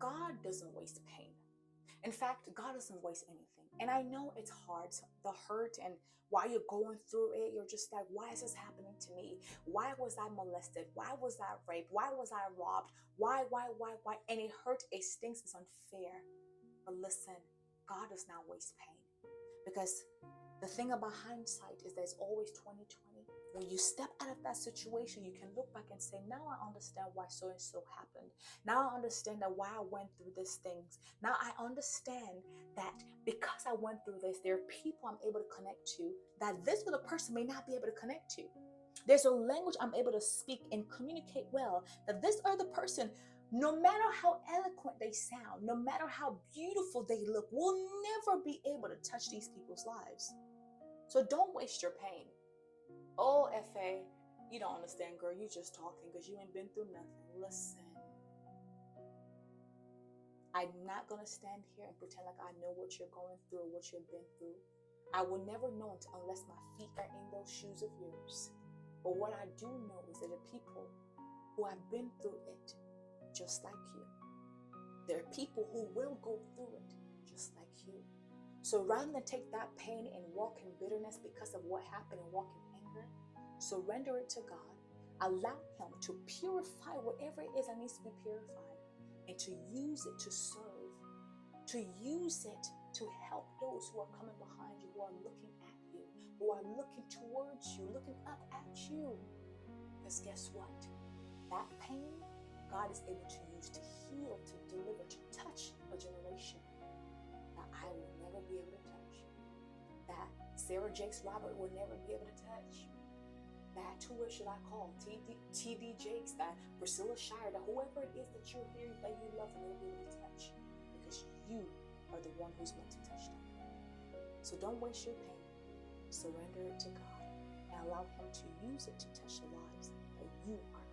God doesn't waste pain. In fact, God doesn't waste anything. And I know it's hard, the hurt, and while you're going through it, you're just like, why is this happening to me? Why was I molested? Why was I raped? Why was I robbed? Why? And it hurts, it stings, it's unfair. But listen, God does not waste pain. Because the thing about hindsight is there's always 2020. When you step out of that situation, you can look back and say, now I understand why so and so happened. Now I understand that why I went through these things. Now I understand that because I went through this, there are people I'm able to connect to that this other person may not be able to connect to. There's a language I'm able to speak and communicate well that this other person, no matter how eloquent they sound, no matter how beautiful they look, will never be able to touch these people's lives. So don't waste your pain. Oh, Fa, you don't understand, girl. You just talking because you ain't been through nothing. Listen, I'm not going to stand here and pretend like I know what you're going through or what you've been through. I will never know unless my feet are in those shoes of yours. But what I do know is that there are people who have been through it just like you. There are people who will go through it just like you. So rather than take that pain and walk in bitterness because of what happened and walk in anger, surrender it to God. Allow Him to purify whatever it is that needs to be purified and to use it to serve, to use it to help those who are coming behind you, who are looking at you, who are looking towards you, looking up at you. Because guess what? That pain, God is able to use to heal, to deliver, to touch a generation that I will never be able to touch, that Sarah Jakes Robert will never be able to touch, that who should I call? TD Jakes, that Priscilla Shire, that whoever it is that you're hearing that you love and will be able to touch, because you are the one who's meant to touch them. So don't waste your pain. Surrender it to God and allow Him to use it to touch the lives that you are